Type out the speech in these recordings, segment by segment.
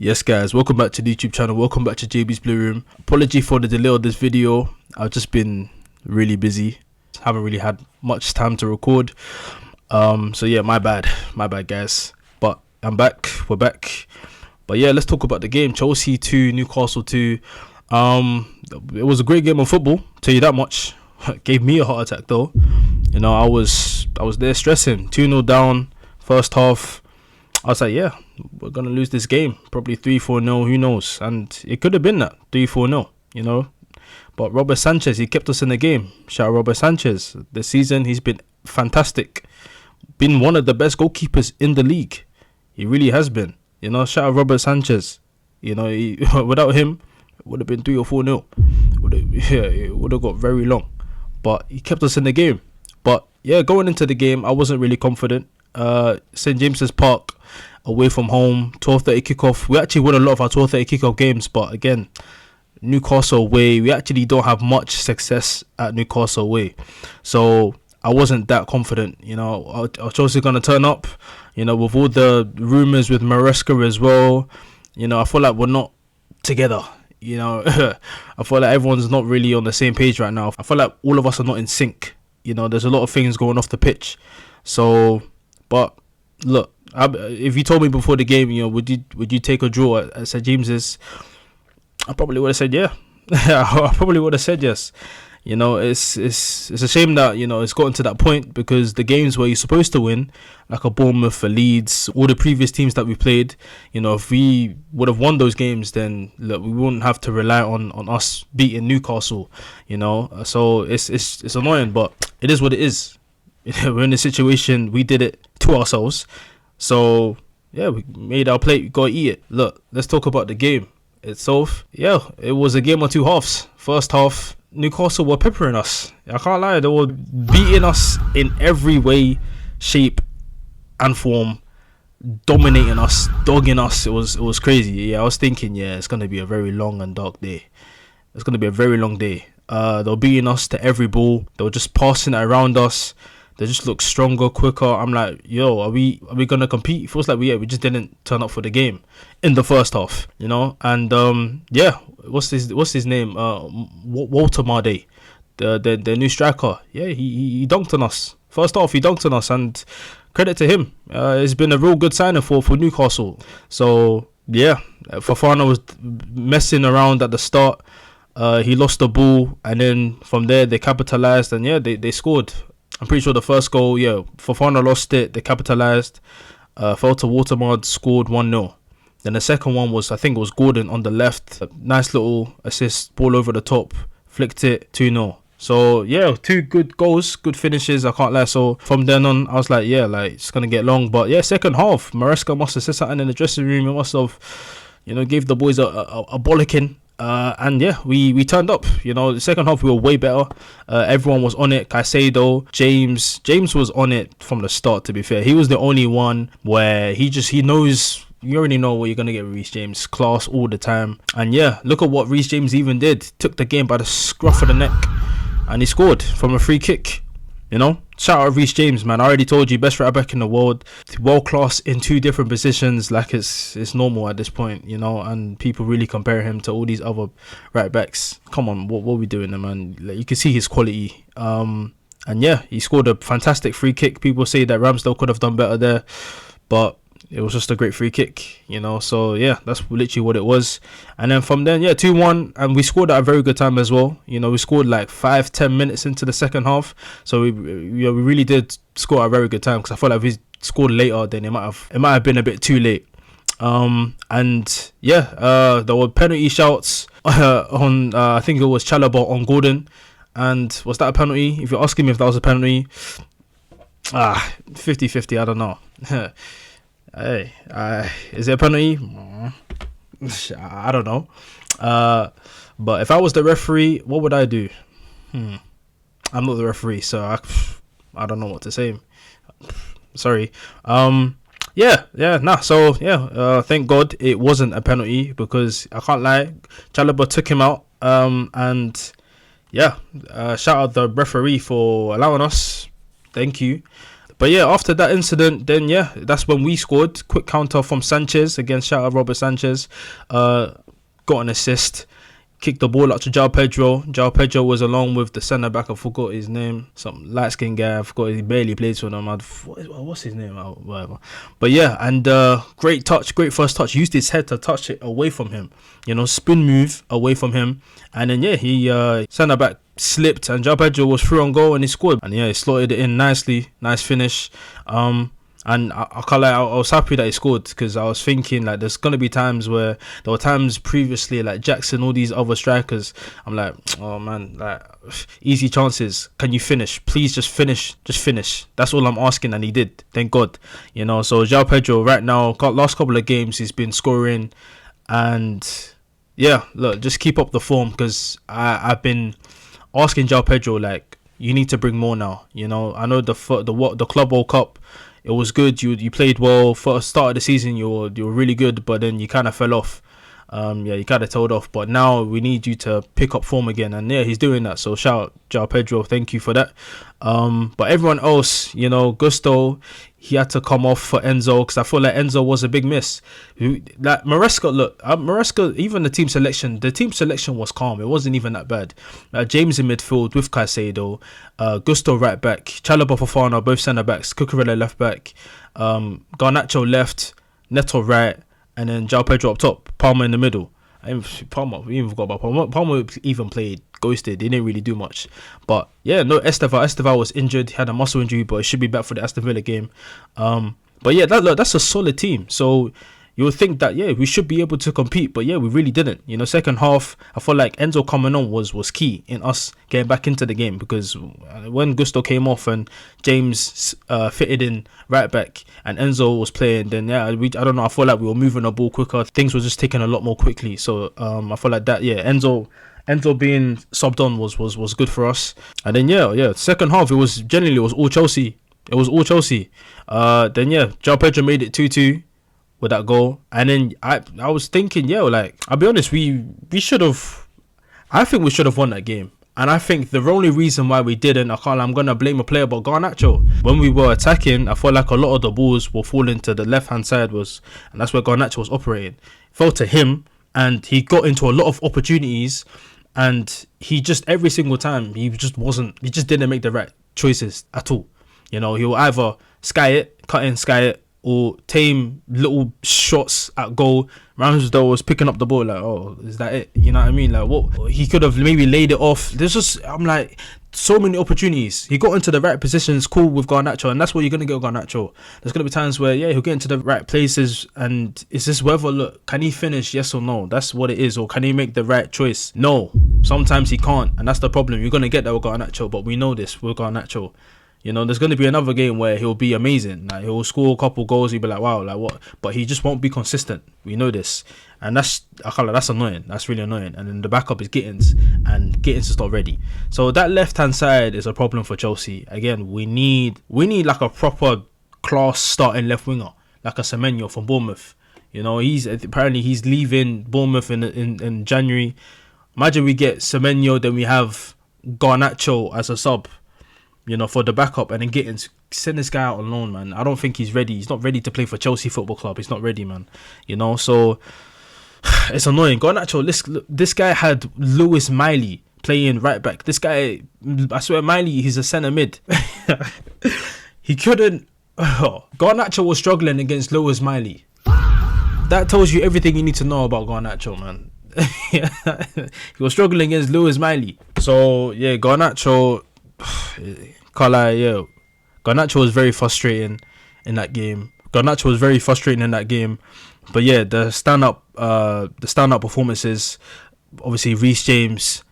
Yes guys, welcome back to the YouTube channel, welcome back to JB's Blue Room. Apology for the delay of this video. I've just been really busy, haven't really had much time to record. So yeah, my bad guys, but I'm back, we're back. But yeah, let's talk about the game. Chelsea 2, Newcastle 2. It was a great game of football, tell you that much. Gave me a heart attack though. You know, I was there stressing. 2-0 down, first half. I was like, yeah, we're going to lose this game. Probably 3-4-0, who knows? And it could have been that, 3-4-0, you know. But Robert Sanchez, he kept us in the game. Shout out Robert Sanchez. This season, he's been fantastic. Been one of the best goalkeepers in the league. He really has been. You know, shout out Robert Sanchez. You know, without him, it would have been 3 or 4-0. It would have got very long. But he kept us in the game. But yeah, going into the game, I wasn't really confident. St James's Park, away from home, 12:30 kickoff. We actually win a lot of our 12:30 kickoff games, but again, Newcastle away, we actually don't have much success at Newcastle away. So I wasn't that confident. You know, are Chelsea gonna turn up? You know, with all the rumours with Maresca as well. You know, I feel like we're not together. You know, I feel like everyone's not really on the same page right now. I feel like all of us are not in sync. You know, there's a lot of things going off the pitch. So, but look, if you told me before the game, you know, would you take a draw at St James's? I probably would have said yeah. I probably would have said yes. You know, it's a shame that, you know, it's gotten to that point, because the games where you're supposed to win, like a Bournemouth, a Leeds, all the previous teams that we played, you know, if we would have won those games, then look, we wouldn't have to rely on us beating Newcastle. You know, so it's annoying, but it is what it is. We're in a situation, we did it to ourselves. So yeah, we made our plate, we gotta eat it. Look, let's talk about the game itself. Yeah, it was a game of two halves. First half, Newcastle were peppering us. I can't lie, they were beating us in every way, shape and form, dominating us, dogging us. It was crazy. Yeah, I was thinking, yeah, it's gonna be a very long and dark day. It's gonna be a very long day. They were beating us to every ball. They were just passing it around us. They just look stronger, quicker. I'm like, yo, are we gonna compete? It feels like we just didn't turn up for the game in the first half, you know. And yeah, what's his name? Walter Marday, the new striker. Yeah, he dunked on us. First half, he dunked on us, and credit to him. It's been a real good signing for Newcastle. So yeah, Fofana was messing around at the start. He lost the ball, and then from there they capitalized, and yeah, they scored. I'm pretty sure the first goal, yeah, Fofana lost it, they capitalised, fell to Watermard, scored 1-0. Then the second one was, I think it was Gordon on the left, nice little assist, ball over the top, flicked it, 2-0. So yeah, two good goals, good finishes, I can't lie. So from then on, I was like, yeah, like it's going to get long. But yeah, second half, Maresca must have said something in the dressing room, it must have, you know, gave the boys a bollocking. And yeah, we turned up. You know, the second half we were way better. Everyone was on it. Caicedo, James was on it from the start, to be fair. He was the only one where he knows. You already know what you're going to get with Reece James. Class all the time. And yeah, look at what Reece James even did. Took the game by the scruff of the neck, and he scored from a free kick. You know, shout out Reece James, man. I already told you, best right back in the world, world class in two different positions, like it's normal at this point, you know. And people really compare him to all these other right backs. Come on, what are we doing there, man? Like, you can see his quality. And yeah, he scored a fantastic free kick. People say that Ramsdale could have done better there, but it was just a great free kick, you know. So yeah, that's literally what it was. And then from then, yeah, 2-1, and we scored at a very good time as well. You know, we scored like 5-10 minutes into the second half, so we really did score at a very good time, because I felt like if we scored later, then it might have been a bit too late. And yeah, there were penalty shouts on I think it was Chalobah on Gordon. And was that a penalty? If you're asking me if that was a penalty, 50-50, I don't know. Hey, is it a penalty? I don't know. But if I was the referee, what would I do? I'm not the referee, so I don't know what to say. Sorry. So yeah, thank God it wasn't a penalty, because I can't lie, Chalobah took him out. And yeah, shout out the referee for allowing us. Thank you. But yeah, after that incident, then yeah, that's when we scored. Quick counter from Sanchez. Again, shout out Robert Sanchez. Got an assist. Kicked the ball out to João Pedro. João Pedro was along with the centre back. I forgot his name. Some light skinned guy. I forgot, he barely plays for them. What's his name? Whatever. But yeah, and great touch, great first touch. Used his head to touch it away from him. You know, spin move away from him. And then yeah, he centre back slipped and João Pedro was through on goal and he scored. And yeah, he slotted it in nicely. Nice finish. And I can't lie, I was happy that he scored, because I was thinking like there's gonna be times where there were times previously like Jackson, all these other strikers, I'm like, oh man, like easy chances, can you finish? Please just finish. That's all I'm asking, and he did. Thank God, you know. So João Pedro right now, last couple of games he's been scoring, and yeah, look, just keep up the form, because I've been asking João Pedro like, you need to bring more now. You know, I know the Club World Cup, it was good. You played well. For the start of the season, you were really good, but then you kind of fell off. You kind of tailed off. But now we need you to pick up form again, and yeah, he's doing that. So shout out João Pedro, thank you for that. But everyone else, you know, Gusto, he had to come off for Enzo, because I feel like Enzo was a big miss. Like Maresca, even the team selection was calm. It wasn't even that bad. James in midfield with Caicedo, Gusto right back, Chalobah, Fofana both centre backs, Cucurella left back, Garnacho left, Neto right, and then João Pedro up top, Palmer in the middle. We even forgot about Palmer. Palmer even played ghosted. They didn't really do much. But yeah, no, Estevao was injured. He had a muscle injury, but he should be back for the Aston Villa game. But yeah, that's a solid team. So you would think that, yeah, we should be able to compete, but yeah, we really didn't. You know, second half, I felt like Enzo coming on was key in us getting back into the game, because when Gusto came off and James fitted in right back and Enzo was playing, then yeah, I don't know, I felt like we were moving the ball quicker. Things were just taking a lot more quickly. So I felt like that, yeah, Enzo being subbed on was good for us. And then yeah, second half, it was all Chelsea. Then yeah, João Pedro made it 2-2 with that goal. And then I was thinking, yeah, like, I'll be honest, I think we should have won that game. And I think the only reason why we didn't, I'm going to blame a player, but Garnacho. When we were attacking, I felt like a lot of the balls were falling to the left-hand side, and that's where Garnacho was operating. It fell to him, and he got into a lot of opportunities, and he just, every single time, he just didn't make the right choices at all. You know, he'll either cut in, sky it, or tame little shots at goal. Ramsdale was picking up the ball like, oh, is that it? You know what I mean? Like, what? He could have maybe laid it off. I'm like, so many opportunities. He got into the right positions, cool, with Garnacho, and that's what you're going to get with Garnacho. There's going to be times where, yeah, he'll get into the right places, and it's just whether, look, can he finish, yes or no? That's what it is. Or can he make the right choice? No. Sometimes he can't, and that's the problem. You're going to get that with Garnacho, but we know this with Garnacho. You know, there's going to be another game where he'll be amazing. Like, he'll score a couple goals. He'll be like, wow, like what? But he just won't be consistent. We know this. And that's annoying. That's really annoying. And then the backup is Gittins, and Gittins is not ready. So that left-hand side is a problem for Chelsea. Again, we need like a proper class starting left winger, like a Semenyo from Bournemouth. You know, he's leaving Bournemouth in January. Imagine we get Semenyo, then we have Garnacho as a sub, you know, for the backup, and then Gittins. Send this guy out on loan, man. I don't think he's ready. He's not ready to play for Chelsea Football Club. He's not ready, man. You know, so it's annoying. Garnacho, this guy had Lewis Miley playing right back. This guy, I swear, Miley, he's a centre mid. He couldn't. Garnacho was struggling against Lewis Miley. That tells you everything you need to know about Garnacho, man. He was struggling against Lewis Miley. So yeah, Garnacho. Garnacho was very frustrating in that game. But yeah, the stand-up performances. Obviously, Reece James.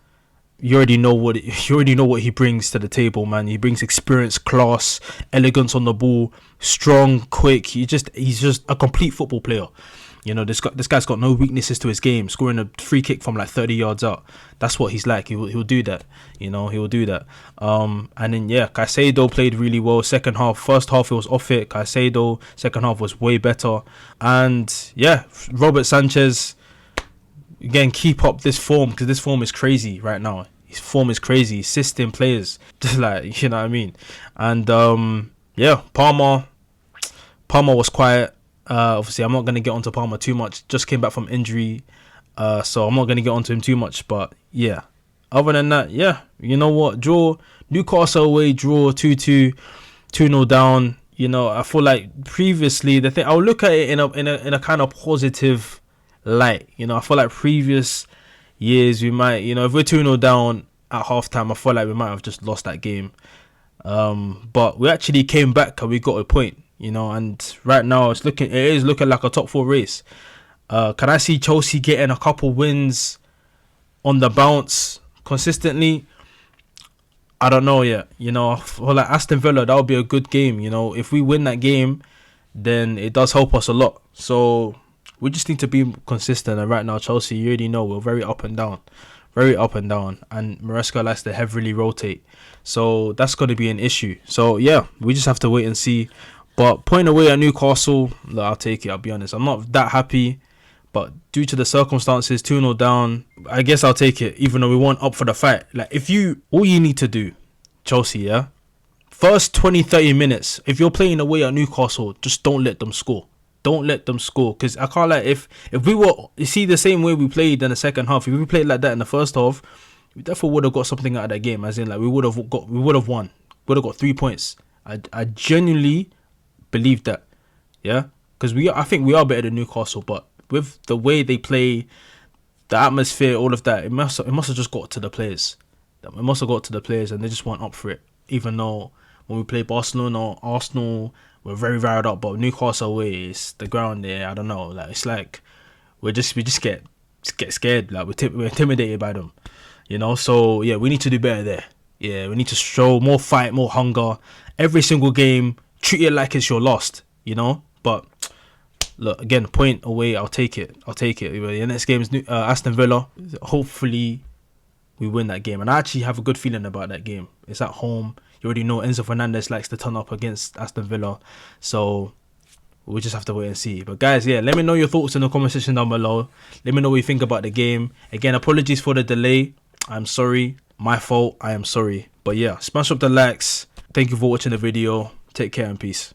You already know what he brings to the table, man. He brings experience, class, elegance on the ball, strong, quick. He's just a complete football player. You know, this guy's got no weaknesses to his game. Scoring a free kick from like 30 yards out. That's what he's like. He'll do that. You know, he'll do that. And then, yeah, Caicedo played really well. Second half. First half, it was off it. Caicedo. Second half was way better. And, yeah, Robert Sanchez, again, keep up this form, because this form is crazy right now. His form is crazy. Assisting players. Like, you know what I mean? And, yeah, Palmer was quiet. Obviously, I'm not going to get onto Palmer too much. Just came back from injury. So I'm not going to get onto him too much. But yeah, other than that, yeah, you know what? Draw. Newcastle away, draw 2-2, 2-0 down. You know, I feel like previously, the thing, I'll look at it in a kind of positive light. You know, I feel like previous years we might, you know, if we're 2-0 down at halftime, I feel like we might have just lost that game. But we actually came back and we got a point, you know, and right now it is looking like a top 4 race. Can I see Chelsea getting a couple wins on the bounce consistently? I don't know yet. You know, I feel like Aston Villa, that would be a good game. You know, if we win that game, then it does help us a lot. So we just need to be consistent. And right now, Chelsea, you already know, we're very up and down. Very up and down. And Maresca likes to heavily rotate. So that's going to be an issue. So yeah, we just have to wait and see. But point away at Newcastle, I'll take it. I'll be honest. I'm not that happy. But due to the circumstances, 2-0 down, I guess I'll take it, even though we weren't up for the fight. Like, all you need to do, Chelsea, yeah? First 20, 30 minutes, if you're playing away at Newcastle, just don't let them score. Don't let them score. Because I can't, like, if we were, you see, the same way we played in the second half, if we played like that in the first half, we definitely would have got something out of that game. As in, like, we would have won. We would have got 3 points. I genuinely believe that, yeah? Because I think we are better than Newcastle, but with the way they play, the atmosphere, all of that, it must have just got to the players. It must have got to the players, and they just weren't up for it. Even though when we play Barcelona or Arsenal, we're very riled up, but Newcastle away, it's the ground there. I don't know. Like, it's like we just get scared. Like, we're intimidated by them. You know. So yeah, we need to do better there. Yeah, we need to show more fight, more hunger. Every single game, treat it like it's your last. You know, but. Look, again, point away, I'll take it. The next game is Aston Villa. Hopefully, we win that game. And I actually have a good feeling about that game. It's at home. You already know Enzo Fernandez likes to turn up against Aston Villa. So, we just have to wait and see. But guys, yeah, let me know your thoughts in the comment section down below. Let me know what you think about the game. Again, apologies for the delay. I'm sorry. My fault. I am sorry. But yeah, smash up the likes. Thank you for watching the video. Take care and peace.